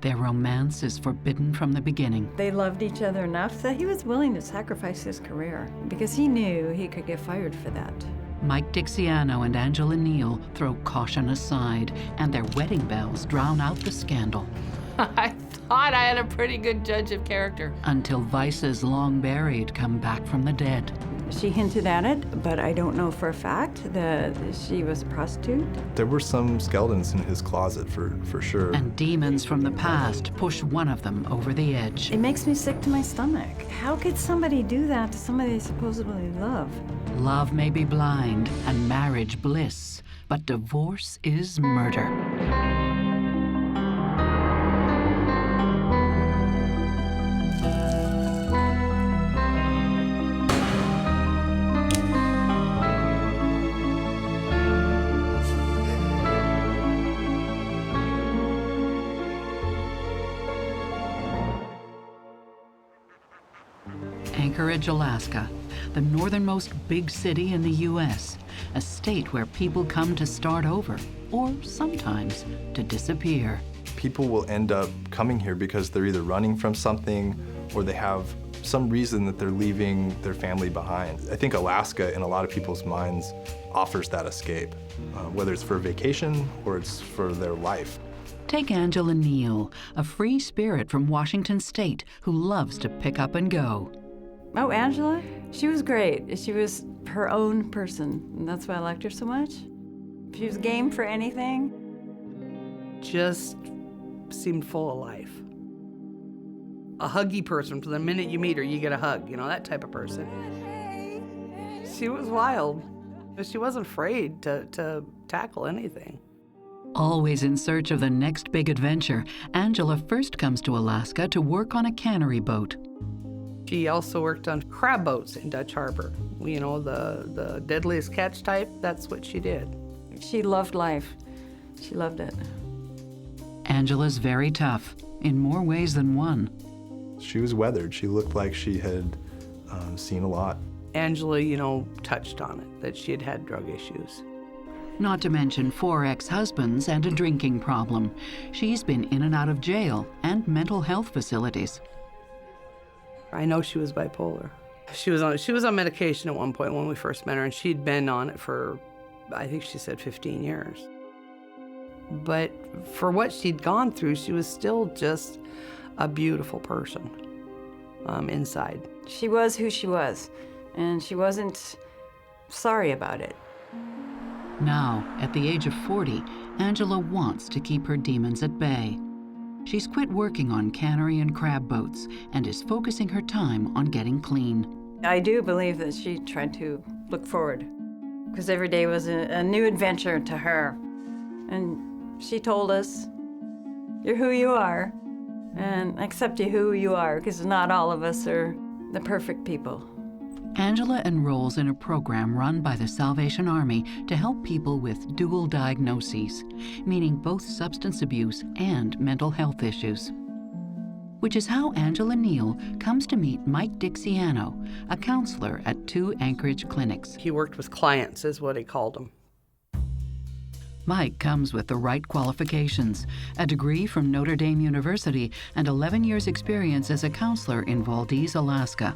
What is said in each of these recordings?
Their romance is forbidden from the beginning. They loved each other enough that he was willing to sacrifice his career because he knew he could get fired for that. Mike Dixiano and Angela Neal throw caution aside, and their wedding bells drown out the scandal. I thought I had a pretty good judge of character. Until vices long buried come back from the dead. She hinted at it, but I don't know for a fact that she was a prostitute. There were some skeletons in his closet for sure. And demons from the past push one of them over the edge. It makes me sick to my stomach. How could somebody do that to somebody they supposedly love? Love may be blind and marriage bliss, but divorce is murder. Anchorage, Alaska, the northernmost big city in the U.S., a state where people come to start over, or sometimes to disappear. People will end up coming here because they're either running from something or they have some reason that they're leaving their family behind. I think Alaska, in a lot of people's minds, offers that escape, whether it's for a vacation or it's for their life. Take Angela Neal, a free spirit from Washington State who loves to pick up and go. Oh, Angela? She was great. She was her own person, and that's why I liked her so much. She was game for anything. Just seemed full of life. A huggy person. From the minute you meet her, you get a hug. You know, that type of person. She was wild. She wasn't afraid to tackle anything. Always in search of the next big adventure, Angela first comes to Alaska to work on a cannery boat. She also worked on crab boats in Dutch Harbor. You know, the deadliest catch type, that's what she did. She loved life. She loved it. Angela's very tough, in more ways than one. She was weathered. She looked like she had seen a lot. Angela, you know, touched on it, that she had had drug issues. Not to mention 4 ex-husbands and a drinking problem. She's been in and out of jail and mental health facilities. I know she was bipolar. She was on medication at one point when we first met her, and she'd been on it for, I think she said 15 years. But for what she'd gone through, she was still just a beautiful person inside. She was who she was, and she wasn't sorry about it. Now, at the age of 40, Angela wants to keep her demons at bay. She's quit working on cannery and crab boats and is focusing her time on getting clean. I do believe that she tried to look forward, because every day was a new adventure to her. And she told us, you're who you are, and accept you who you are, because not all of us are the perfect people. Angela enrolls in a program run by the Salvation Army to help people with dual diagnoses, meaning both substance abuse and mental health issues. Which is how Angela Neal comes to meet Mike Dixiano, a counselor at 2 Anchorage clinics. He worked with clients, is what he called them. Mike comes with the right qualifications, a degree from Notre Dame University and 11 years' experience as a counselor in Valdez, Alaska.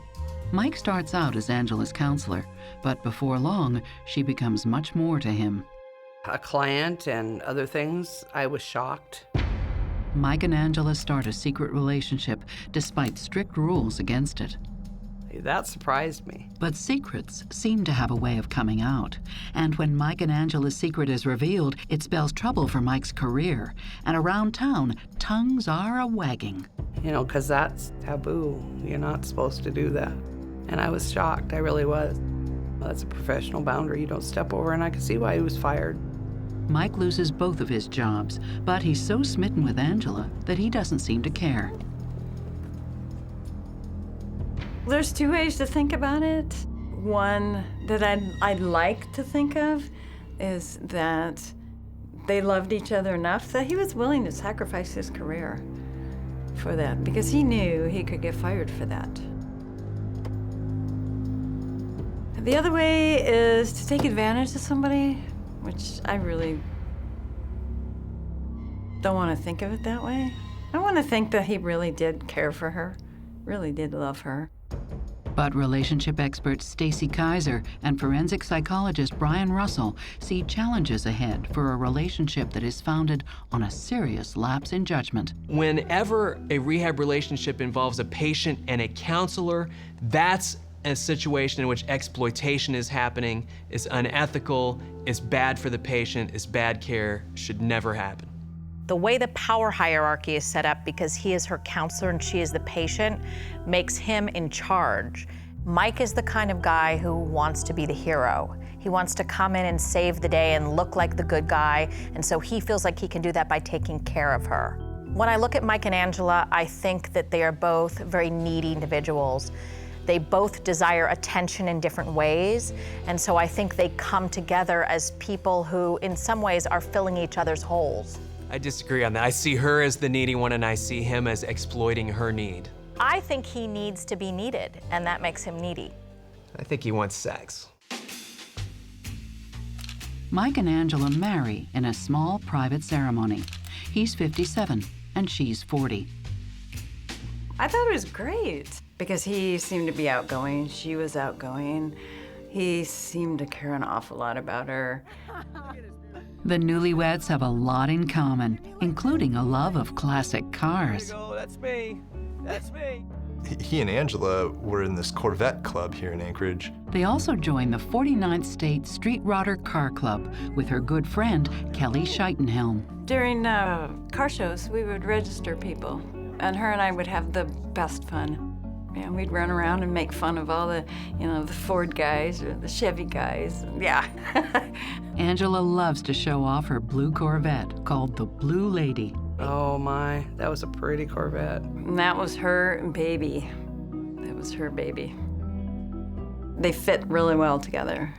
Mike starts out as Angela's counselor, but before long, she becomes much more to him. A client and other things, I was shocked. Mike and Angela start a secret relationship, despite strict rules against it. That surprised me. But secrets seem to have a way of coming out. And when Mike and Angela's secret is revealed, it spells trouble for Mike's career. And around town, tongues are a-wagging. You know, because that's taboo. You're not supposed to do that. And I was shocked, I really was. That's a professional boundary you don't step over, and I could see why he was fired. Mike loses both of his jobs, but he's so smitten with Angela that he doesn't seem to care. There's 2 ways to think about it. One that I'd like to think of is that they loved each other enough that he was willing to sacrifice his career for that, because he knew he could get fired for that. The other way is to take advantage of somebody, which I really don't want to think of it that way. I want to think that he really did care for her, really did love her. But relationship expert Stacy Kaiser and forensic psychologist Brian Russell see challenges ahead for a relationship that is founded on a serious lapse in judgment. Whenever a rehab relationship involves a patient and a counselor, that's a situation in which exploitation is happening, is unethical, is bad for the patient, is bad care, should never happen. The way the power hierarchy is set up, because he is her counselor and she is the patient, makes him in charge. Mike is the kind of guy who wants to be the hero. He wants to come in and save the day and look like the good guy, and so he feels like he can do that by taking care of her. When I look at Mike and Angela, I think that they are both very needy individuals. They both desire attention in different ways, and so I think they come together as people who, in some ways, are filling each other's holes. I disagree on that. I see her as the needy one and I see him as exploiting her need. I think he needs to be needed, and that makes him needy. I think he wants sex. Mike and Angela marry in a small private ceremony. He's 57 and she's 40. I thought it was great because he seemed to be outgoing, she was outgoing. He seemed to care an awful lot about her. The newlyweds have a lot in common, including a love of classic cars. There you go, that's me. That's me. He and Angela were in this Corvette club here in Anchorage. They also joined the 49th State Street Rodder Car Club with her good friend, Kelly Scheitenhelm. During car shows, we would register people, and her and I would have the best fun. And we'd run around and make fun of all the, the Ford guys or the Chevy guys. Yeah. Angela loves to show off her blue Corvette called the Blue Lady. Oh my, that was a pretty Corvette. And that was her baby. That was her baby. They fit really well together.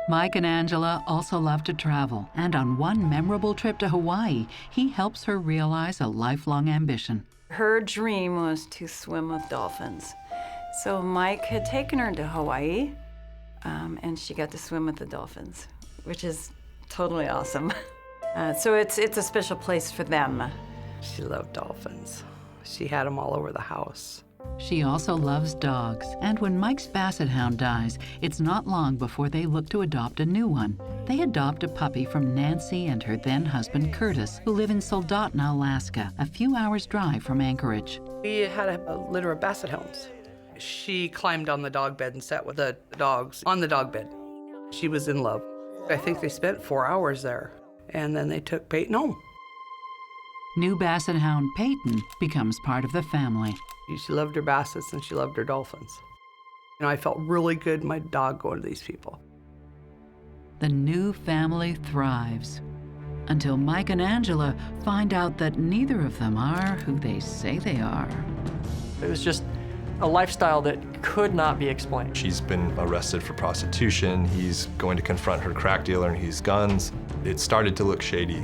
Mike and Angela also love to travel, and on one memorable trip to Hawaii, he helps her realize a lifelong ambition. Her dream was to swim with dolphins. So Mike had taken her to Hawaii, and she got to swim with the dolphins, which is totally awesome. So it's a special place for them. She loved dolphins. She had them all over the house. She also loves dogs, and when Mike's basset hound dies, it's not long before they look to adopt a new one. They adopt a puppy from Nancy and her then-husband Curtis, who live in Soldotna, Alaska, a few hours' drive from Anchorage. We had a litter of basset hounds. She climbed on the dog bed and sat with the dogs on the dog bed. She was in love. I think they spent 4 hours there, and then they took Peyton home. New basset hound Peyton becomes part of the family. She loved her bassets and she loved her dolphins. I felt really good, my dog, going to these people. The new family thrives until Mike and Angela find out that neither of them are who they say they are. It was just a lifestyle that could not be explained. She's been arrested for prostitution. He's going to confront her crack dealer and he's guns. It started to look shady.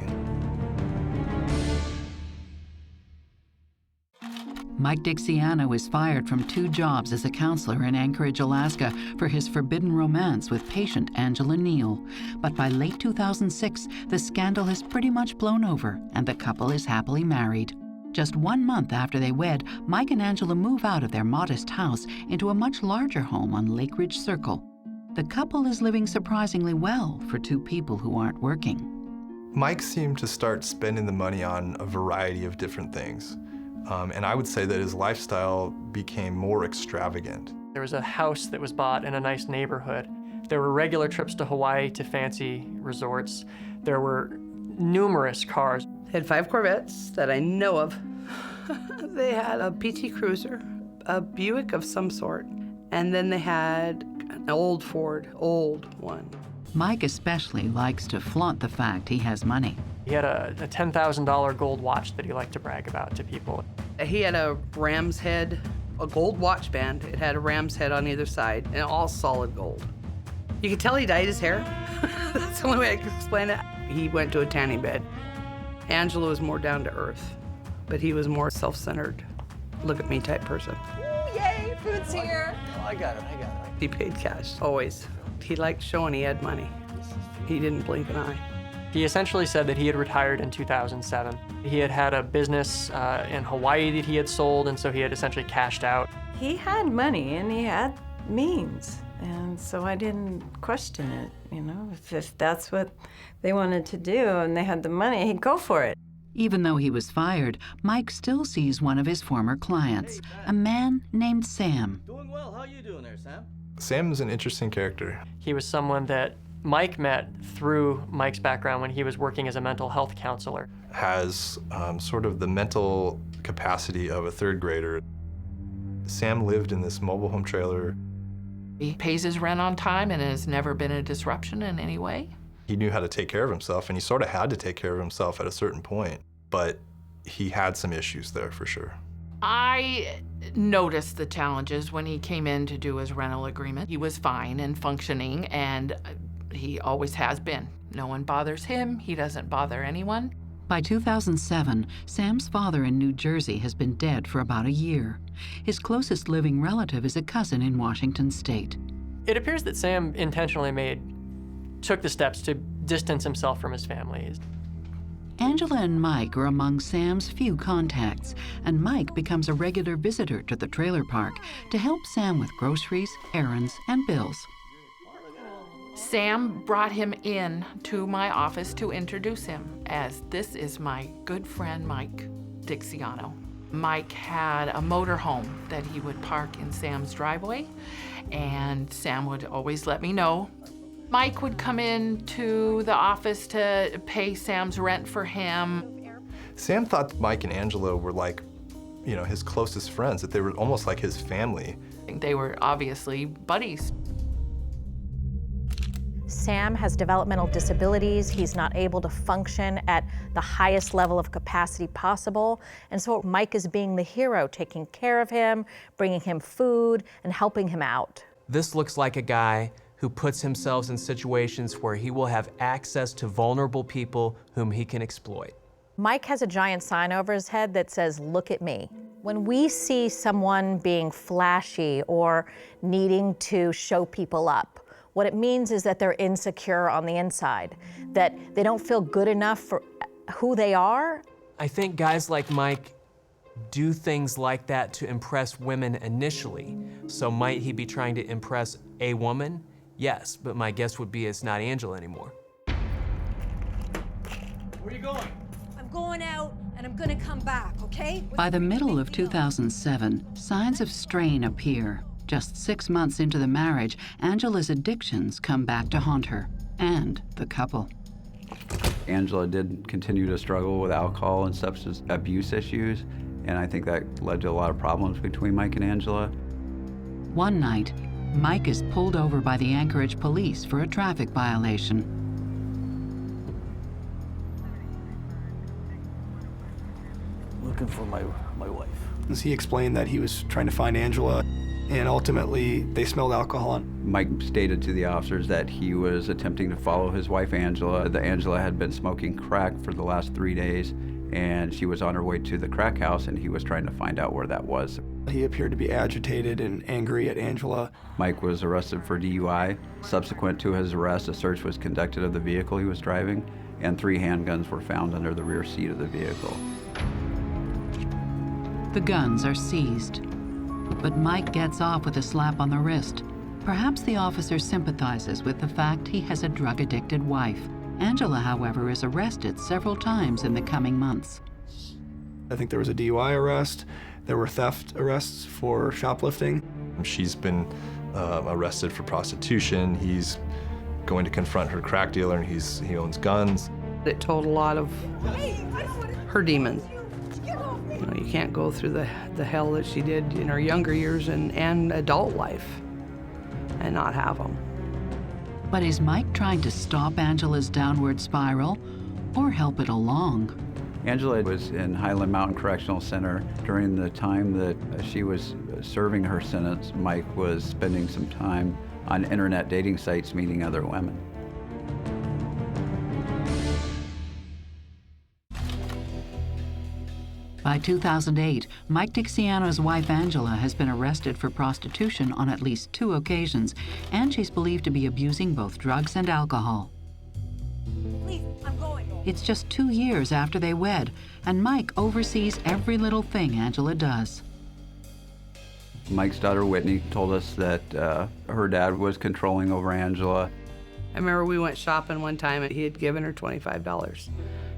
Mike Dixiano is fired from 2 jobs as a counselor in Anchorage, Alaska, for his forbidden romance with patient Angela Neal. But by late 2006, the scandal has pretty much blown over, and the couple is happily married. Just 1 month after they wed, Mike and Angela move out of their modest house into a much larger home on Lake Ridge Circle. The couple is living surprisingly well for 2 people who aren't working. Mike seemed to start spending the money on a variety of different things. And I would say that his lifestyle became more extravagant. There was a house that was bought in a nice neighborhood. There were regular trips to Hawaii to fancy resorts. There were numerous cars. They had 5 Corvettes that I know of. They had a PT Cruiser, a Buick of some sort, and then they had an old Ford, old one. Mike especially likes to flaunt the fact he has money. He had a $10,000 gold watch that he liked to brag about to people. He had a ram's head, a gold watch band. It had a ram's head on either side, and all solid gold. You could tell he dyed his hair. That's the only way I could explain it. He went to a tanning bed. Angela was more down to earth, but he was more self-centered, look at me type person. Ooh, yay, food's here. Oh, I got it. He paid cash, always. He liked showing he had money. He didn't blink an eye. He essentially said that he had retired in 2007. He had had a business in Hawaii that he had sold, and so he had essentially cashed out. He had money and he had means, and so I didn't question it. You know, if that's what they wanted to do and they had the money, he'd go for it. Even though he was fired, Mike still sees one of his former clients, a man named Sam. Doing well. How you doing there, Sam? Sam is an interesting character. He was someone that Mike met through Mike's background when he was working as a mental health counselor. Has sort of the mental capacity of a third grader. Sam lived in this mobile home trailer. He pays his rent on time and has never been a disruption in any way. He knew how to take care of himself, and he sort of had to take care of himself at a certain point, but he had some issues there for sure. I noticed the challenges when he came in to do his rental agreement. He was fine and functioning, and he always has been. No one bothers him, he doesn't bother anyone. By 2007, Sam's father in New Jersey has been dead for about a year. His closest living relative is a cousin in Washington State. It appears that Sam intentionally took the steps to distance himself from his family. Angela and Mike are among Sam's few contacts, and Mike becomes a regular visitor to the trailer park to help Sam with groceries, errands, and bills. Sam brought him in to my office to introduce him as this is my good friend, Mike Dixiano. Mike had a motorhome that he would park in Sam's driveway, and Sam would always let me know. Mike would come in to the office to pay Sam's rent for him. Sam thought that Mike and Angela were like, you know, his closest friends, that they were almost like his family. They were obviously buddies. Sam has developmental disabilities. He's not able to function at the highest level of capacity possible. And so Mike is being the hero, taking care of him, bringing him food, and helping him out. This looks like a guy who puts himself in situations where he will have access to vulnerable people whom he can exploit. Mike has a giant sign over his head that says, "Look at me." When we see someone being flashy or needing to show people up, what it means is that they're insecure on the inside, that they don't feel good enough for who they are. I think guys like Mike do things like that to impress women initially. So might he be trying to impress a woman? Yes, but my guess would be it's not Angela anymore. Where are you going? I'm going out and I'm gonna come back, okay? By the middle of 2007, signs of strain appear. Just 6 months into the marriage, Angela's addictions come back to haunt her and the couple. Angela did continue to struggle with alcohol and substance abuse issues, and I think that led to a lot of problems between Mike and Angela. One night, Mike is pulled over by the Anchorage police for a traffic violation. Looking for my wife. He explained that he was trying to find Angela, and ultimately they smelled alcohol. Mike stated to the officers that he was attempting to follow his wife Angela. That Angela had been smoking crack for the last 3 days, and she was on her way to the crack house, and he was trying to find out where that was. He appeared to be agitated and angry at Angela. Mike was arrested for DUI. Subsequent to his arrest, a search was conducted of the vehicle he was driving, and 3 handguns were found under the rear seat of the vehicle. The guns are seized, but Mike gets off with a slap on the wrist. Perhaps the officer sympathizes with the fact he has a drug-addicted wife. Angela, however, is arrested several times in the coming months. I think there was a DUI arrest. There were theft arrests for shoplifting. She's been arrested for prostitution. He's going to confront her crack dealer, and he owns guns. It told a lot of her demons. You know, you can't go through the hell that she did in her younger years and adult life and not have them. But is Mike trying to stop Angela's downward spiral or help it along? Angela was in Highland Mountain Correctional Center. During the time that she was serving her sentence, Mike was spending some time on internet dating sites meeting other women. By 2008, Mike Dixiano's wife Angela has been arrested for prostitution on at least 2 occasions, and she's believed to be abusing both drugs and alcohol. Please, I'm going It's just 2 years after they wed, and Mike oversees every little thing Angela does. Mike's daughter Whitney told us that her dad was controlling over Angela. I remember we went shopping one time and he had given her $25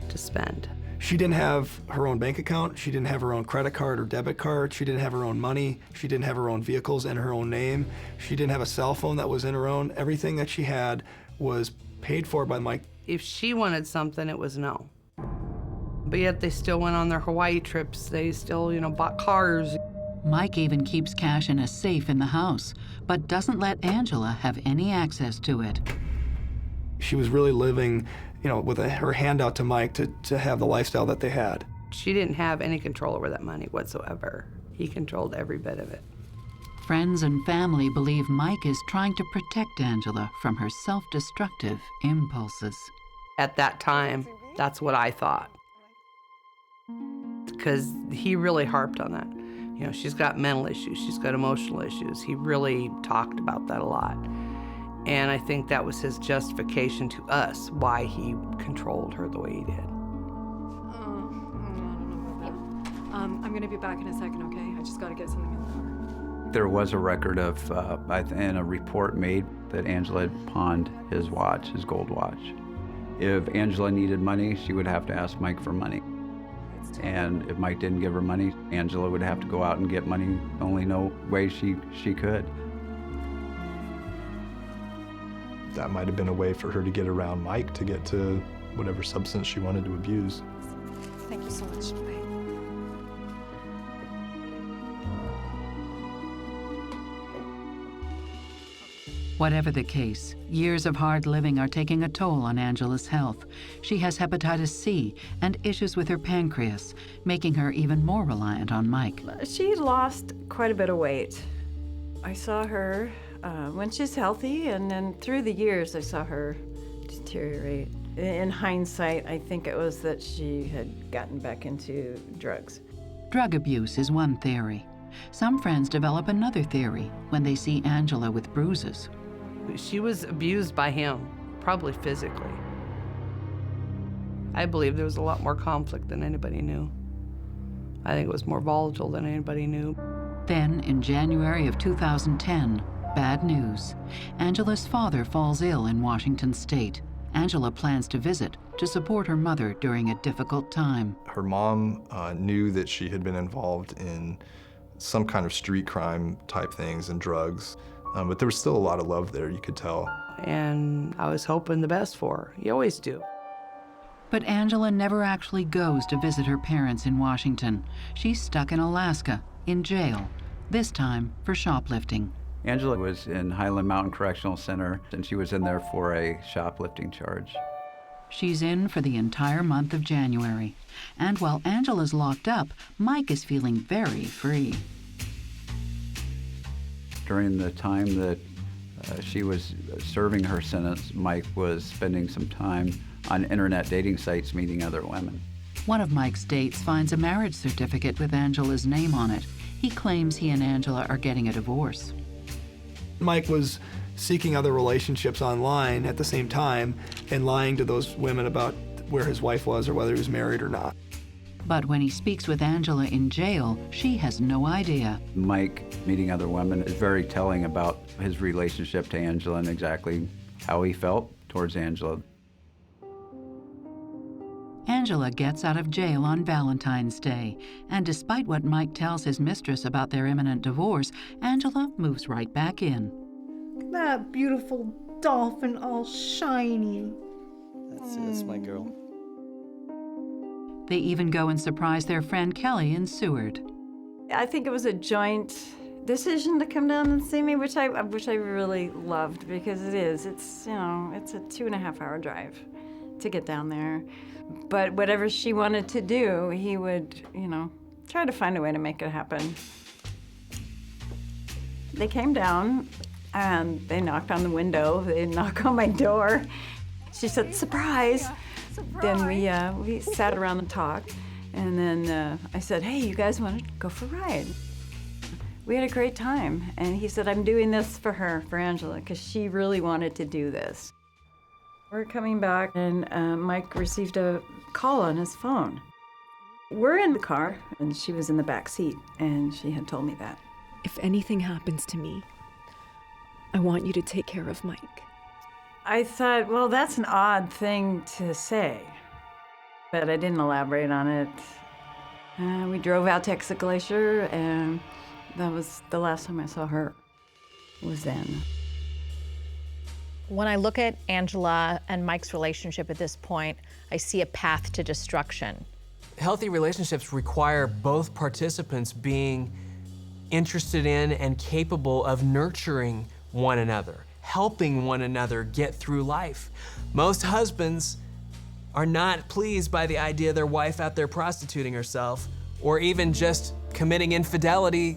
to spend. She didn't have her own bank account. She didn't have her own credit card or debit card. She didn't have her own money. She didn't have her own vehicles in her own name. She didn't have a cell phone that was in her own. Everything that she had was paid for by Mike. If she wanted something, it was no. But yet they still went on their Hawaii trips. They still, bought cars. Mike even keeps cash in a safe in the house, but doesn't let Angela have any access to it. She was really living, with her hand out to Mike to have the lifestyle that they had. She didn't have any control over that money whatsoever. He controlled every bit of it. Friends and family believe Mike is trying to protect Angela from her self-destructive impulses. At that time, that's what I thought. Because he really harped on that. She's got mental issues, she's got emotional issues. He really talked about that a lot. And I think that was his justification to us, why he controlled her the way he did. I'm gonna be back in a second, okay? I just gotta get something in the car. There was a record of, and a report made that Angela had pawned his watch, his gold watch. If Angela needed money, she would have to ask Mike for money. And if Mike didn't give her money, Angela would have to go out and get money only no way she could. That might have been a way for her to get around Mike to get to whatever substance she wanted to abuse. Thank you so much. Bye. Whatever the case, years of hard living are taking a toll on Angela's health. She has hepatitis C and issues with her pancreas, making her even more reliant on Mike. She lost quite a bit of weight. I saw her when she's healthy, and then through the years I saw her deteriorate. In hindsight, I think it was that she had gotten back into drugs. Drug abuse is one theory. Some friends develop another theory when they see Angela with bruises. She was abused by him, probably physically. I believe there was a lot more conflict than anybody knew. I think it was more volatile than anybody knew. Then, in January of 2010, bad news. Angela's father falls ill in Washington State. Angela plans to visit to support her mother during a difficult time. Her mom knew that she had been involved in some kind of street crime type things and drugs, but there was still a lot of love there, you could tell. And I was hoping the best for her. You always do. But Angela never actually goes to visit her parents in Washington. She's stuck in Alaska, in jail, this time for shoplifting. Angela was in Highland Mountain Correctional Center, and she was in there for a shoplifting charge. She's in for the entire month of January. And while Angela's locked up, Mike is feeling very free. During the time that she was serving her sentence, Mike was spending some time on internet dating sites meeting other women. One of Mike's dates finds a marriage certificate with Angela's name on it. He claims he and Angela are getting a divorce. Mike was seeking other relationships online at the same time and lying to those women about where his wife was or whether he was married or not. But when he speaks with Angela in jail, she has no idea. Mike meeting other women is very telling about his relationship to Angela and exactly how he felt towards Angela. Angela gets out of jail on Valentine's Day, and despite what Mike tells his mistress about their imminent divorce, Angela moves right back in. That beautiful dolphin all shiny. That's my girl. They even go and surprise their friend Kelly in Seward. I think it was a joint decision to come down and see me, which I really loved, because it's a 2.5-hour drive to get down there. But whatever she wanted to do, he would, try to find a way to make it happen. They came down and they knocked on the window. They didn't knock on my door. She said, "Surprise!" Then we sat around and talked, and then I said, "Hey, you guys want to go for a ride?" We had a great time, and he said, "I'm doing this for her, for Angela, because she really wanted to do this." We're coming back, and Mike received a call on his phone. We're in the car, and she was in the back seat, and she had told me that. If anything happens to me, I want you to take care of Mike. I thought, well, that's an odd thing to say, but I didn't elaborate on it. We drove out to Exit Glacier, and that was the last time I saw her, was then. When I look at Angela and Mike's relationship at this point, I see a path to destruction. Healthy relationships require both participants being interested in and capable of nurturing one another, helping one another get through life. Most husbands are not pleased by the idea of their wife out there prostituting herself, or even just committing infidelity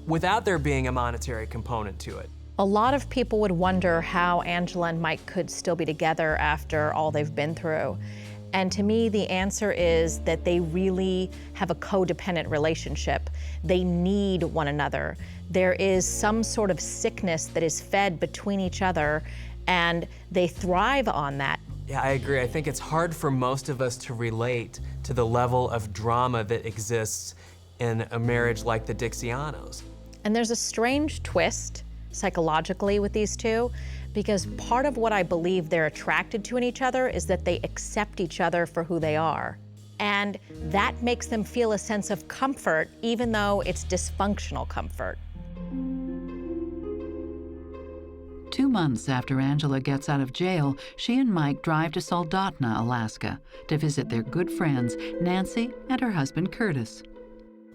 without there being a monetary component to it. A lot of people would wonder how Angela and Mike could still be together after all they've been through. And to me, the answer is that they really have a codependent relationship. They need one another. There is some sort of sickness that is fed between each other, and they thrive on that. Yeah, I agree. I think it's hard for most of us to relate to the level of drama that exists in a marriage like the Dixianos. And there's a strange twist psychologically with these two, because part of what I believe they're attracted to in each other is that they accept each other for who they are. And that makes them feel a sense of comfort, even though it's dysfunctional comfort. 2 months after Angela gets out of jail, she and Mike drive to Soldotna, Alaska, to visit their good friends, Nancy and her husband, Curtis.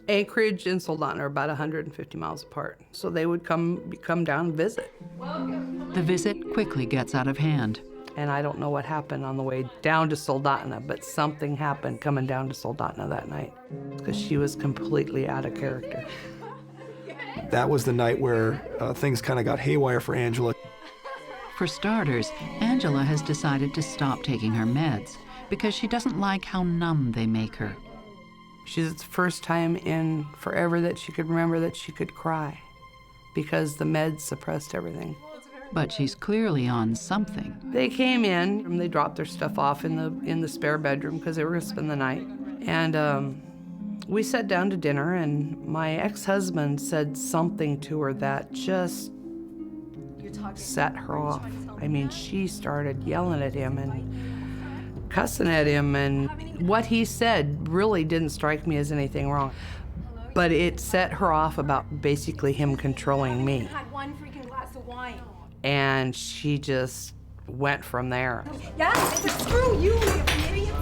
Anchorage and Soldotna are about 150 miles apart, so they would come down and visit. The visit quickly gets out of hand. And I don't know what happened on the way down to Soldotna, but something happened coming down to Soldotna that night, because she was completely out of character. That was the night where things kind of got haywire for Angela. For starters, Angela has decided to stop taking her meds because she doesn't like how numb they make her. She's the first time in forever that she could remember that she could cry because the meds suppressed everything. But she's clearly on something. They came in and they dropped their stuff off in the spare bedroom because they were going to spend the night. And we sat down to dinner, and my ex-husband said something to her that just set her off. I mean, she started yelling at him and cussing at him, and what he said really didn't strike me as anything wrong. But it set her off about basically him controlling me. And she just went from there. Yeah, screw you idiot.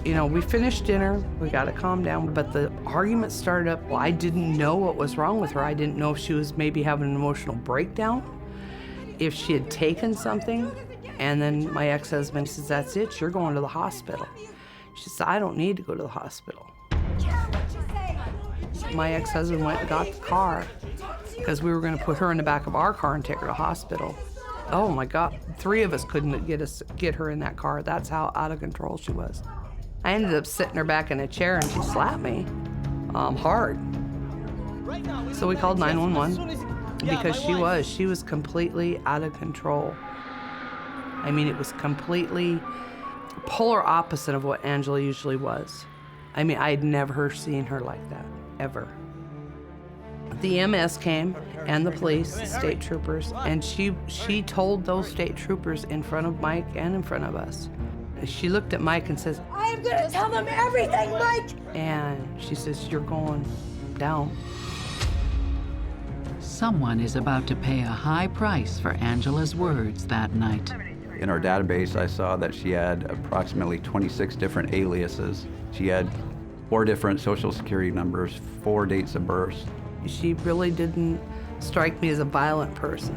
You know, we finished dinner, we got to calm down, but the argument started up. Well, I didn't know what was wrong with her. I didn't know if she was maybe having an emotional breakdown, if she had taken something. And then my ex-husband says, that's it, you're going to the hospital. She said, I don't need to go to the hospital. My ex-husband went and got the car because we were going to put her in the back of our car and take her to the hospital. Oh my God, 3 of us couldn't get her in that car. That's how out of control she was. I ended up sitting her back in a chair and she slapped me hard. So we called 911 because she was completely out of control. I mean, it was completely polar opposite of what Angela usually was. I mean, I'd never seen her like that, ever. The EMS came, and the police, state troopers, and she told those state troopers in front of Mike and in front of us. She looked at Mike and says, I am gonna tell them everything, Mike! And she says, you're going down. Someone is about to pay a high price for Angela's words that night. In our database, I saw that she had approximately 26 different aliases. She had 4 different social security numbers, 4 dates of birth. She really didn't strike me as a violent person.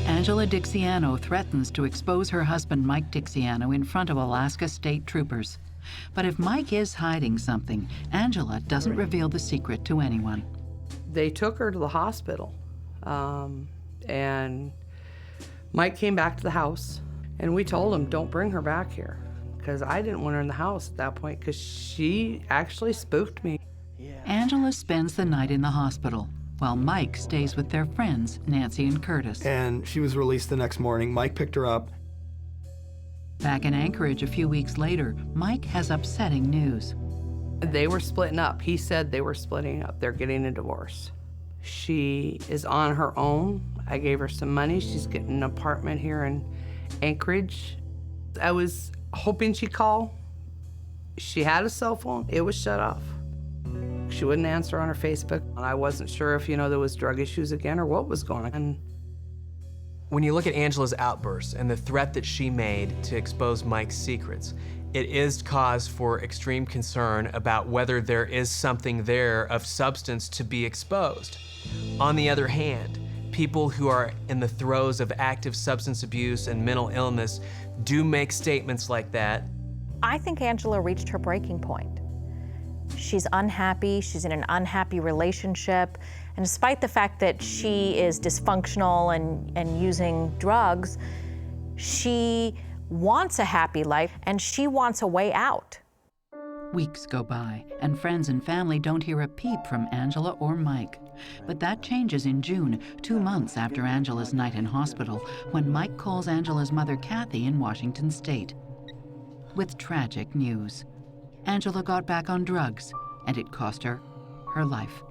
Angela Dixiano threatens to expose her husband, Mike Dixiano, in front of Alaska state troopers. But if Mike is hiding something, Angela doesn't reveal the secret to anyone. They took her to the hospital, and Mike came back to the house, and we told him, don't bring her back here, because I didn't want her in the house at that point, because she actually spooked me. Angela spends the night in the hospital, while Mike stays with their friends, Nancy and Curtis. And she was released the next morning. Mike picked her up. Back in Anchorage a few weeks later, Mike has upsetting news. They were splitting up. He said they were splitting up. They're getting a divorce. She is on her own. I gave her some money. She's getting an apartment here in Anchorage. I was hoping she'd call. She had a cell phone. It was shut off. She wouldn't answer on her Facebook. And I wasn't sure if, there was drug issues again or what was going on. When you look at Angela's outbursts and the threat that she made to expose Mike's secrets, it is cause for extreme concern about whether there is something there of substance to be exposed. On the other hand, people who are in the throes of active substance abuse and mental illness do make statements like that. I think Angela reached her breaking point. She's unhappy, she's in an unhappy relationship, and despite the fact that she is dysfunctional and using drugs, she wants a happy life and she wants a way out. Weeks go by, and friends and family don't hear a peep from Angela or Mike. But that changes in June, 2 months after Angela's night in hospital, when Mike calls Angela's mother, Kathy, in Washington State with tragic news. Angela got back on drugs, and it cost her her life.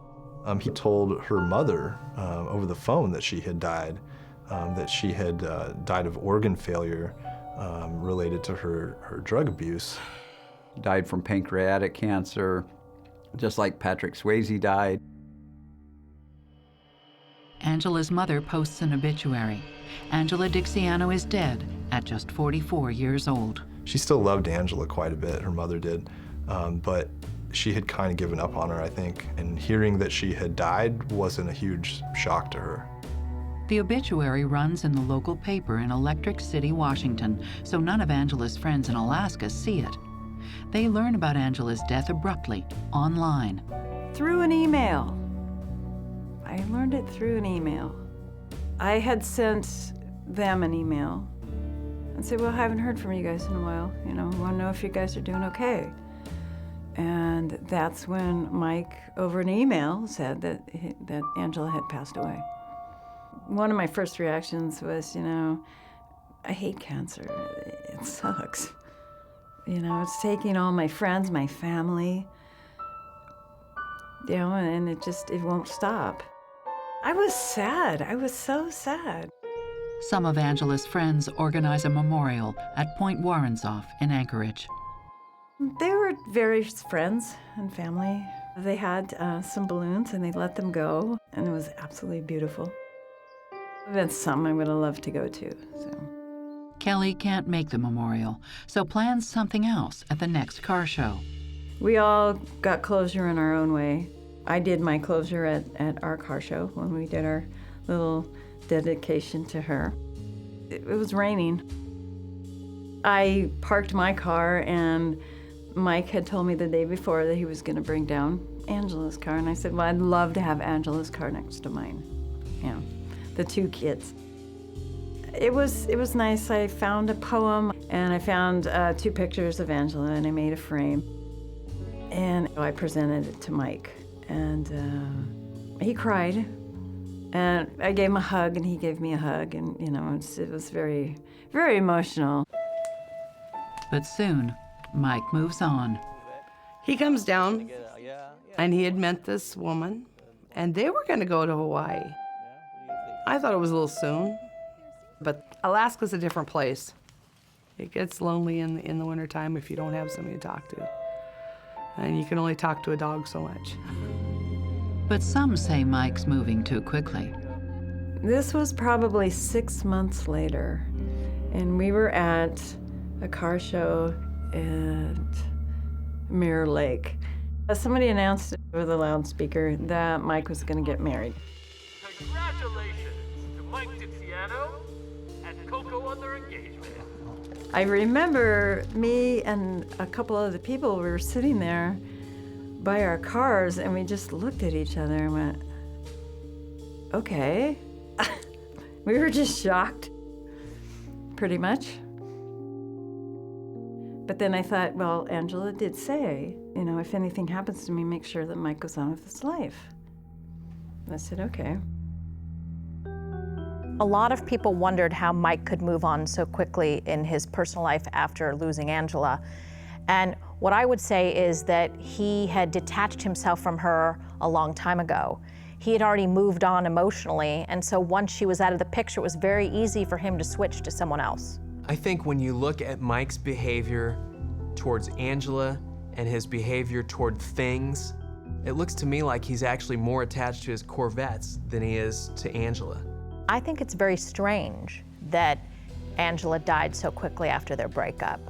He told her mother over the phone that she had died, that she had died of organ failure related to her drug abuse. Died from pancreatic cancer, just like Patrick Swayze died. Angela's mother posts an obituary. Angela Dixiano is dead at just 44 years old. She still loved Angela quite a bit, her mother did, but she had kind of given up on her, I think, and hearing that she had died wasn't a huge shock to her. The obituary runs in the local paper in Electric City, Washington, so none of Angela's friends in Alaska see it. They learn about Angela's death abruptly, online. Through an email. I learned it through an email. I had sent them an email and said, well, I haven't heard from you guys in a while. I want to know if you guys are doing okay. And that's when Mike, over an email, said that Angela had passed away. One of my first reactions was, I hate cancer. It sucks. It's taking all my friends, my family, and it won't stop. I was sad. I was so sad. Some of Angela's friends organize a memorial at Point Warrenzoff in Anchorage. They were various friends and family. They had some balloons and they let them go, and it was absolutely beautiful. That's something I would have loved to go to. So. Kelly can't make the memorial, so plans something else at the next car show. We all got closure in our own way. I did my closure at our car show when we did our little dedication to her. It was raining. I parked my car, and Mike had told me the day before that he was going to bring down Angela's car, and I said, well, I'd love to have Angela's car next to mine. The two kids. It was nice. I found a poem, and I found 2 pictures of Angela, and I made a frame. And I presented it to Mike, and he cried. And I gave him a hug, and he gave me a hug, and it was very, very emotional. But soon, Mike moves on. He comes down, and he had met this woman, and they were going to go to Hawaii. I thought it was a little soon, but Alaska's a different place. It gets lonely in the wintertime if you don't have somebody to talk to. And you can only talk to a dog so much. But some say Mike's moving too quickly. This was probably 6 months later, and we were at a car show at Mirror Lake. Somebody announced over the loudspeaker that Mike was going to get married. Congratulations to Mike Dixiano and Coco on their engagement. I remember me and a couple other people, we were sitting there by our cars, and we just looked at each other and went, okay. We were just shocked, pretty much. But then I thought, well, Angela did say, if anything happens to me, make sure that Mike goes on with his life. I said, okay. A lot of people wondered how Mike could move on so quickly in his personal life after losing Angela. And what I would say is that he had detached himself from her a long time ago. He had already moved on emotionally, and so once she was out of the picture, it was very easy for him to switch to someone else. I think when you look at Mike's behavior towards Angela and his behavior toward things, it looks to me like he's actually more attached to his Corvettes than he is to Angela. I think it's very strange that Angela died so quickly after their breakup.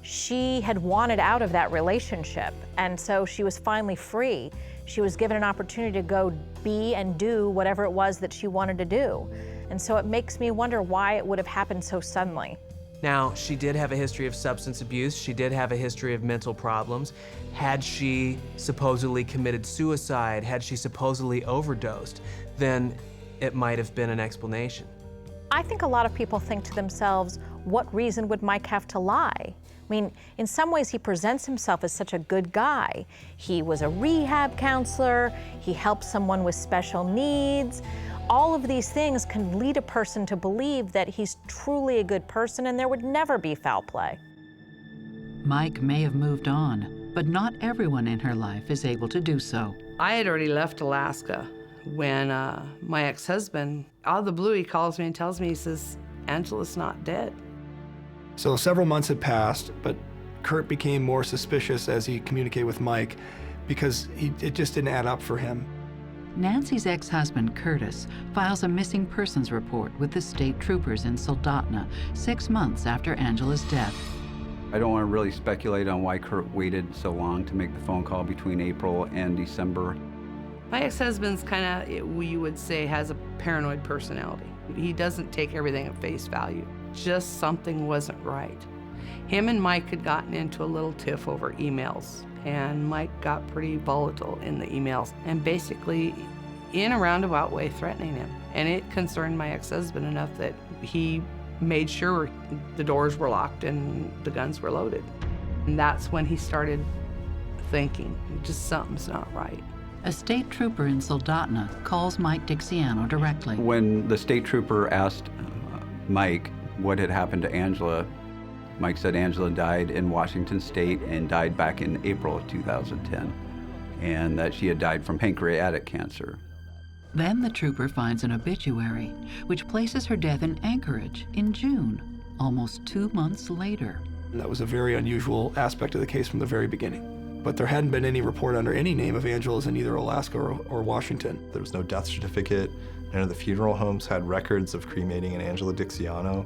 She had wanted out of that relationship, and so she was finally free. She was given an opportunity to go be and do whatever it was that she wanted to do. And so it makes me wonder why it would have happened so suddenly. Now, she did have a history of substance abuse. She did have a history of mental problems. Had she supposedly committed suicide, had she supposedly overdosed, then it might have been an explanation. I think a lot of people think to themselves, what reason would Mike have to lie? I mean, in some ways, he presents himself as such a good guy. He was a rehab counselor, he helped someone with special needs. All of these things can lead a person to believe that he's truly a good person and there would never be foul play. Mike may have moved on, but not everyone in her life is able to do so. I had already left Alaska when my ex-husband, out of the blue, he calls me and tells me, he says, Angela's not dead. So several months had passed, but Kurt became more suspicious as he communicated with Mike because it just didn't add up for him. Nancy's ex-husband, Curtis, files a missing persons report with the state troopers in Soldotna 6 months after Angela's death. I don't want to really speculate on why Kurt waited so long to make the phone call between April and December. My ex-husband's kind of, you would say, has a paranoid personality. He doesn't take everything at face value. Just something wasn't right. Him and Mike had gotten into a little tiff over emails, and Mike got pretty volatile in the emails and basically, in a roundabout way, threatening him. And it concerned my ex-husband enough that he made sure the doors were locked and the guns were loaded. And that's when he started thinking, just something's not right. A state trooper in Soldotna calls Mike Dixiano directly. When the state trooper asked Mike what had happened to Angela, Mike said Angela died in Washington State and died back in April of 2010, and that she had died from pancreatic cancer. Then the trooper finds an obituary, which places her death in Anchorage in June, almost 2 months later. And that was a very unusual aspect of the case from the very beginning. But there hadn't been any report under any name of Angela's in either Alaska or Washington. There was no death certificate. None of the funeral homes had records of cremating an Angela Dixiano,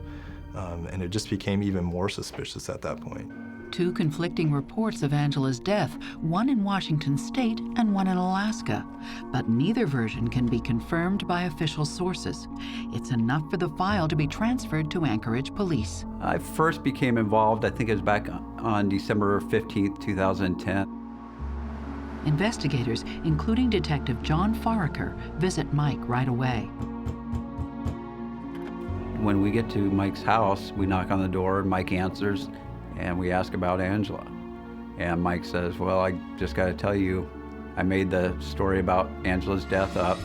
and it just became even more suspicious at that point. 2 conflicting reports of Angela's death, one in Washington State and one in Alaska, but neither version can be confirmed by official sources. It's enough for the file to be transferred to Anchorage police. I first became involved, I think it was back on December 15th, 2010. Investigators, including Detective John Foraker, visit Mike right away. When we get to Mike's house, we knock on the door, Mike answers, and we ask about Angela. And Mike says, well, I just got to tell you, I made the story about Angela's death up.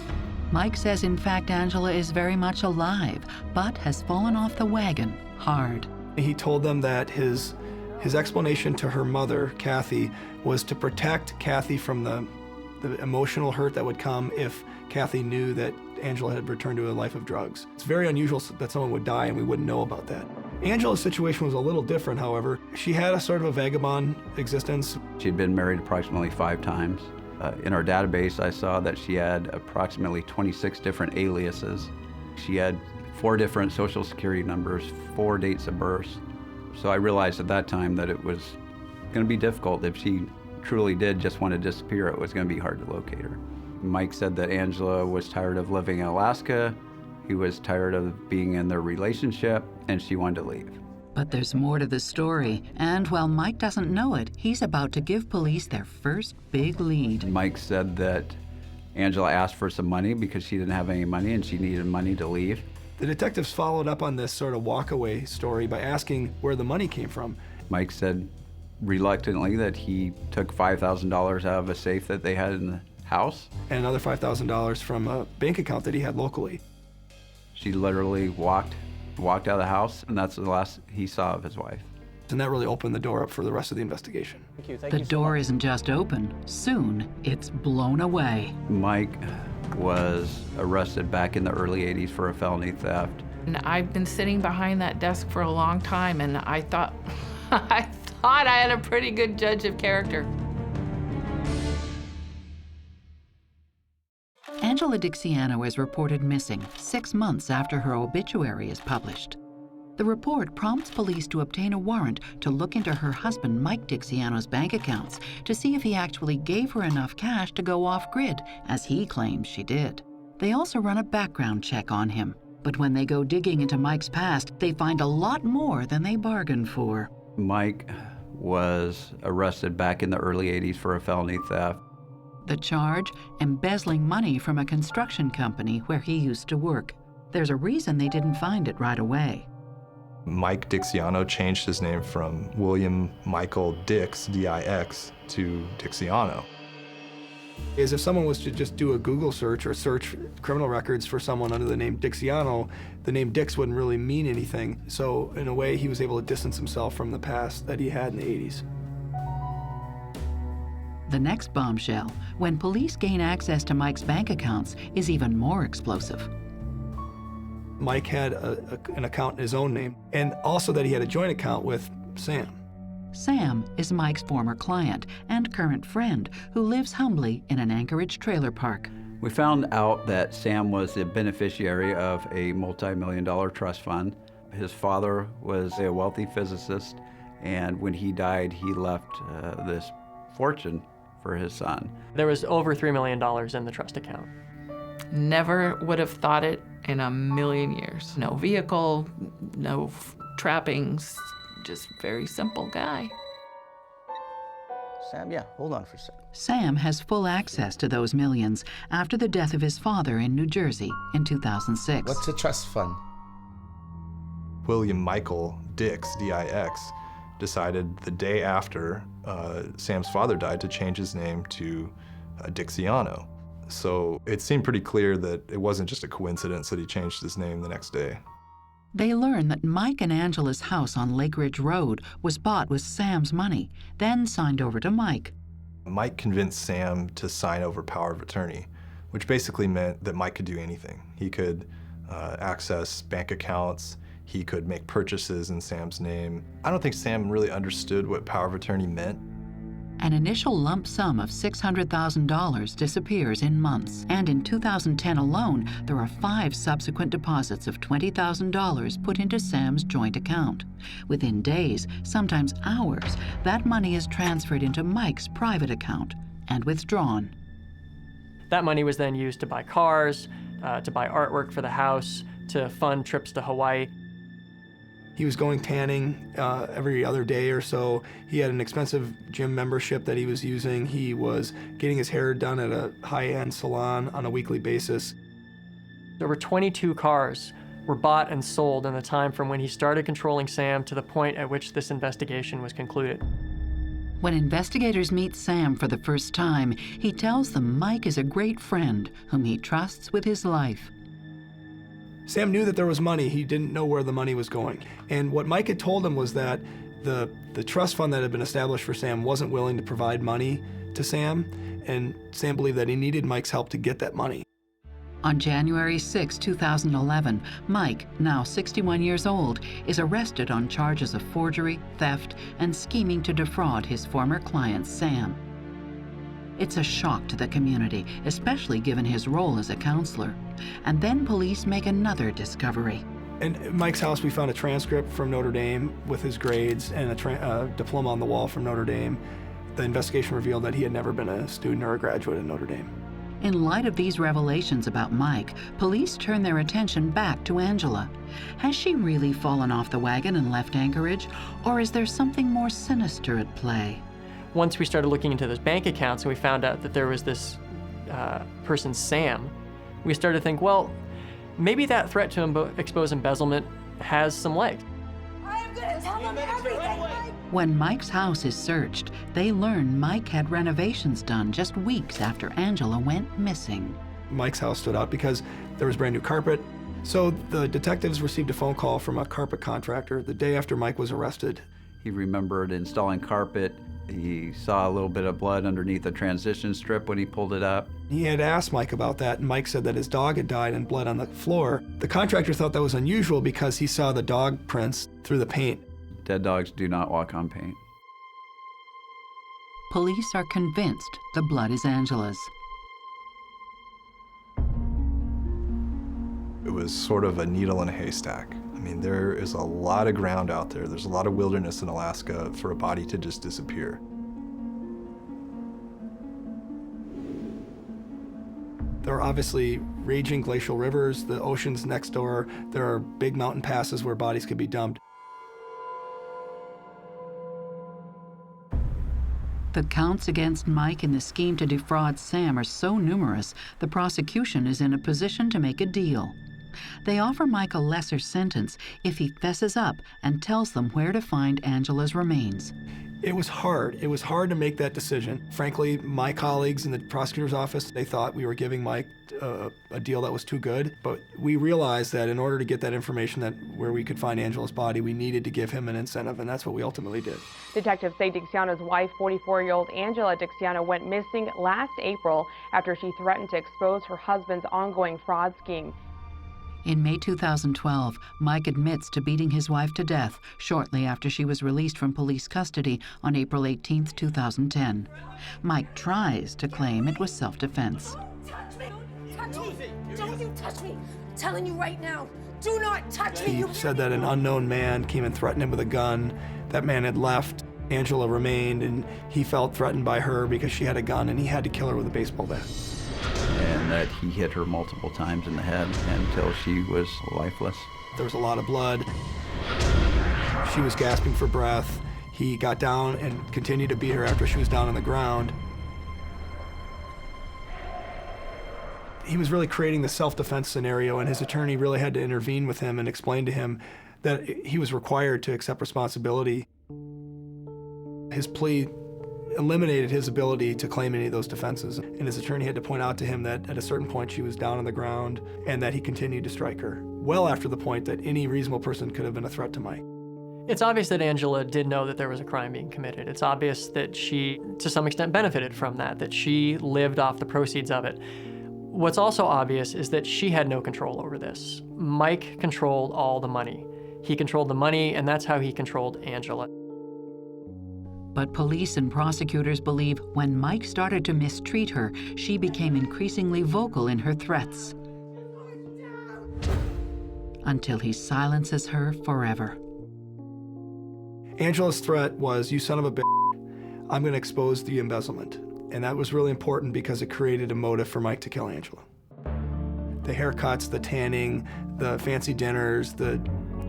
Mike says, in fact, Angela is very much alive, but has fallen off the wagon hard. He told them that his explanation to her mother, Kathy, was to protect Kathy from the emotional hurt that would come if Kathy knew that Angela had returned to a life of drugs. It's very unusual that someone would die and we wouldn't know about that. Angela's situation was a little different, however. She had a sort of a vagabond existence. She'd been married approximately 5 times. In our database, I saw that she had approximately 26 different aliases. She had 4 different social security numbers, 4 dates of birth. So I realized at that time that it was going to be difficult. If she truly did just want to disappear, it was going to be hard to locate her. Mike said that Angela was tired of living in Alaska, he was tired of being in their relationship, and she wanted to leave. But there's more to the story, and while Mike doesn't know it, he's about to give police their first big lead. Mike said that Angela asked for some money because she didn't have any money and she needed money to leave. The detectives followed up on this sort of walkaway story by asking where the money came from. Mike said reluctantly that he took $5,000 out of a safe that they had in the house. And another $5,000 from a bank account that he had locally. She literally walked out of the house, and that's the last he saw of his wife. And that really opened the door up for the rest of the investigation. The door isn't just open. Soon, it's blown away. Mike was arrested back in the early 80s for a felony theft. And I've been sitting behind that desk for a long time, and I thought I had a pretty good judge of character. Angela Dixiano is reported missing 6 months after her obituary is published. The report prompts police to obtain a warrant to look into her husband Mike Dixiano's bank accounts to see if he actually gave her enough cash to go off-grid, as he claims she did. They also run a background check on him, but when they go digging into Mike's past, they find a lot more than they bargained for. Mike was arrested back in the early 80s for a felony theft. The charge? Embezzling money from a construction company where he used to work. There's a reason they didn't find it right away. Mike Dixiano changed his name from William Michael Dix, D-I-X, to Dixiano. Is if someone was to just do a Google search or search criminal records for someone under the name Dixiano, the name Dix wouldn't really mean anything. So in a way, he was able to distance himself from the past that he had in the 80s. The next bombshell, when police gain access to Mike's bank accounts, is even more explosive. Mike had an account in his own name, and also that he had a joint account with Sam. Sam is Mike's former client and current friend who lives humbly in an Anchorage trailer park. We found out that Sam was the beneficiary of a multi-million-dollar trust fund. His father was a wealthy physicist, and when he died, he left this fortune for his son. There was over $3 million in the trust account. Never would have thought it in a million years. No vehicle, no trappings, just very simple guy. Sam, yeah, hold on for a second. Sam has full access to those millions after the death of his father in New Jersey in 2006. What's a trust fund? William Michael Dix, D-I-X, decided the day after Sam's father died to change his name to Dixiano. So it seemed pretty clear that it wasn't just a coincidence that he changed his name the next day. They learn that Mike and Angela's house on Lake Ridge Road was bought with Sam's money, then signed over to Mike. Mike convinced Sam to sign over power of attorney, which basically meant that Mike could do anything. He could access bank accounts, he could make purchases in Sam's name. I don't think Sam really understood what power of attorney meant. An initial lump sum of $600,000 disappears in months, and in 2010 alone, there are 5 subsequent deposits of $20,000 put into Sam's joint account. Within days, sometimes hours, that money is transferred into Mike's private account and withdrawn. That money was then used to buy cars, to buy artwork for the house, to fund trips to Hawaii. He was going tanning every other day or so. He had an expensive gym membership that he was using. He was getting his hair done at a high-end salon on a weekly basis. Over 22 cars were bought and sold in the time from when he started controlling Sam to the point at which this investigation was concluded. When investigators meet Sam for the first time, he tells them Mike is a great friend whom he trusts with his life. Sam knew that there was money. He didn't know where the money was going. And what Mike had told him was that the trust fund that had been established for Sam wasn't willing to provide money to Sam, and Sam believed that he needed Mike's help to get that money. On January 6, 2011, Mike, now 61 years old, is arrested on charges of forgery, theft, and scheming to defraud his former client, Sam. It's a shock to the community, especially given his role as a counselor. And then police make another discovery. In Mike's house, we found a transcript from Notre Dame with his grades and a diploma on the wall from Notre Dame. The investigation revealed that he had never been a student or a graduate at Notre Dame. In light of these revelations about Mike, police turn their attention back to Angela. Has she really fallen off the wagon and left Anchorage, or is there something more sinister at play? Once we started looking into those bank accounts and we found out that there was this person, Sam, we started to think, well, maybe that threat to expose embezzlement has some legs. I'm gonna tell them everything. When Mike's house is searched, they learn Mike had renovations done just weeks after Angela went missing. Mike's house stood out because there was brand new carpet. So the detectives received a phone call from a carpet contractor the day after Mike was arrested. He remembered installing carpet. He saw a little bit of blood underneath the transition strip when he pulled it up. He had asked Mike about that, and Mike said that his dog had died and bled on the floor. The contractor thought that was unusual because he saw the dog prints through the paint. Dead dogs do not walk on paint. Police are convinced the blood is Angela's. It was sort of a needle in a haystack. I mean, there is a lot of ground out there. There's a lot of wilderness in Alaska for a body to just disappear. There are obviously raging glacial rivers, the ocean's next door. There are big mountain passes where bodies could be dumped. The counts against Mike in the scheme to defraud Sam are so numerous, the prosecution is in a position to make a deal. They offer Mike a lesser sentence if he fesses up and tells them where to find Angela's remains. It was hard. It was hard to make that decision. Frankly, my colleagues in the prosecutor's office, they thought we were giving Mike a deal that was too good. But we realized that in order to get that information where we could find Angela's body, we needed to give him an incentive, and that's what we ultimately did. Detectives say Dixiano's wife, 44-year-old Angela Dixiano, went missing last April after she threatened to expose her husband's ongoing fraud scheme. In May 2012, Mike admits to beating his wife to death shortly after she was released from police custody on April 18, 2010. Mike tries to claim it was self-defense. Touch me! Touch me! Don't you touch me! I'm telling you right now, do not touch me! He said that an unknown man came and threatened him with a gun. That man had left. Angela remained, and he felt threatened by her because she had a gun, and he had to kill her with a baseball bat. And that he hit her multiple times in the head until she was lifeless. There was a lot of blood. She was gasping for breath. He got down and continued to beat her after she was down on the ground. He was really creating the self-defense scenario, and his attorney really had to intervene with him and explain to him that he was required to accept responsibility. His plea eliminated his ability to claim any of those defenses, and his attorney had to point out to him that at a certain point she was down on the ground and that he continued to strike her, well after the point that any reasonable person could have been a threat to Mike. It's obvious that Angela did know that there was a crime being committed. It's obvious that she, to some extent, benefited from that she lived off the proceeds of it. What's also obvious is that she had no control over this. Mike controlled all the money. He controlled the money, and that's how he controlled Angela. But police and prosecutors believe when Mike started to mistreat her, she became increasingly vocal in her threats. Until he silences her forever. Angela's threat was, "You son of a bitch, I'm going to expose the embezzlement." And that was really important because it created a motive for Mike to kill Angela. The haircuts, the tanning, the fancy dinners, the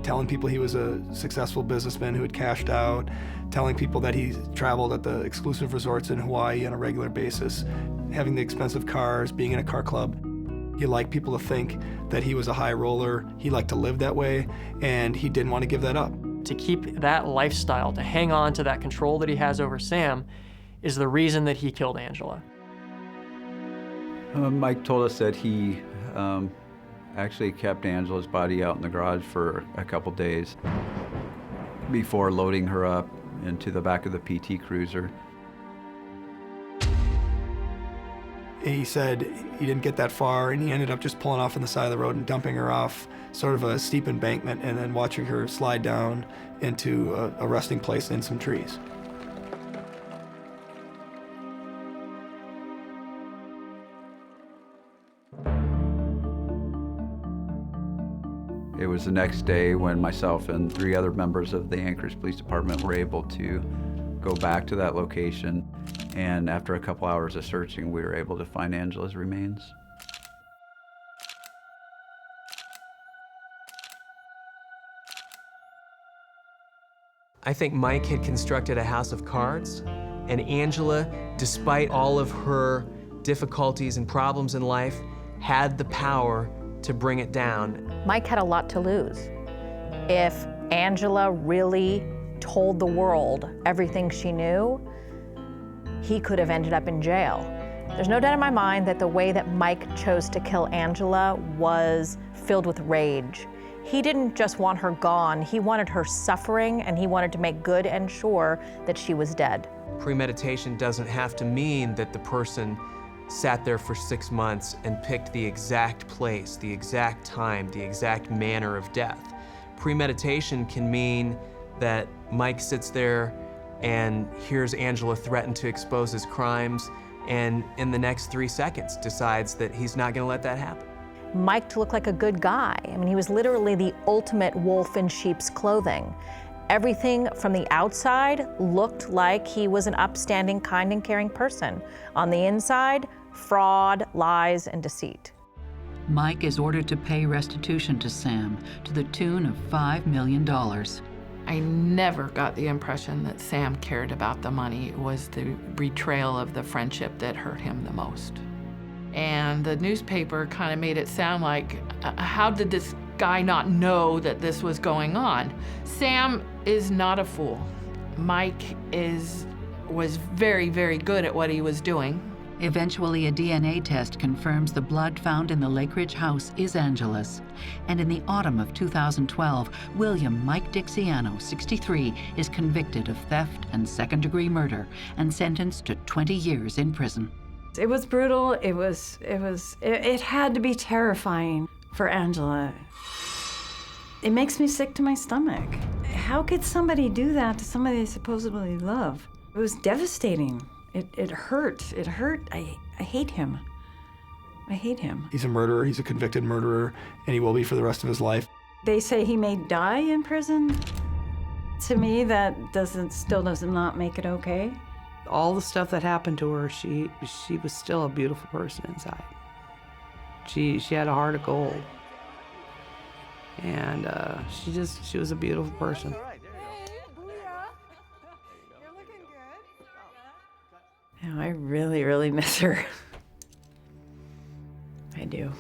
telling people he was a successful businessman who had cashed out, telling people that he traveled at the exclusive resorts in Hawaii on a regular basis, having the expensive cars, being in a car club. He liked people to think that he was a high roller. He liked to live that way, and he didn't want to give that up. To keep that lifestyle, to hang on to that control that he has over Sam, is the reason that he killed Angela. Mike told us that he actually kept Angela's body out in the garage for a couple days before loading her up into the back of the PT Cruiser. He said he didn't get that far, and he ended up just pulling off on the side of the road and dumping her off sort of a steep embankment and then watching her slide down into a resting place in some trees. It was the next day when myself and 3 other members of the Anchorage Police Department were able to go back to that location, and after a couple hours of searching, we were able to find Angela's remains. I think Mike had constructed a house of cards, and Angela, despite all of her difficulties and problems in life, had the power to bring it down. Mike had a lot to lose. If Angela really told the world everything she knew, he could have ended up in jail. There's no doubt in my mind that the way that Mike chose to kill Angela was filled with rage. He didn't just want her gone, he wanted her suffering, and he wanted to make good and sure that she was dead. Premeditation doesn't have to mean that the person sat there for 6 months and picked the exact place, the exact time, the exact manner of death. Premeditation can mean that Mike sits there and hears Angela threaten to expose his crimes, and in the next 3 seconds decides that he's not gonna let that happen. Mike looked like a good guy. I mean, he was literally the ultimate wolf in sheep's clothing. Everything from the outside looked like he was an upstanding, kind and caring person. On the inside, fraud, lies, and deceit. Mike is ordered to pay restitution to Sam to the tune of $5 million. I never got the impression that Sam cared about the money. It was the betrayal of the friendship that hurt him the most. And the newspaper kind of made it sound like, how did this guy not know that this was going on? Sam is not a fool. Mike was very, very good at what he was doing. Eventually, a DNA test confirms the blood found in the Lake Ridge house is Angela's. And in the autumn of 2012, William Mike Dixiano, 63, is convicted of theft and second-degree murder and sentenced to 20 years in prison. It was brutal. It had to be terrifying for Angela. It makes me sick to my stomach. How could somebody do that to somebody they supposedly love? It was devastating. It hurt. It hurt. I hate him. I hate him. He's a murderer. He's a convicted murderer, and he will be for the rest of his life. They say he may die in prison. To me, that still does not make it okay. All the stuff that happened to her, she was still a beautiful person inside. She had a heart of gold. And she was a beautiful person. I really, really miss her. I do.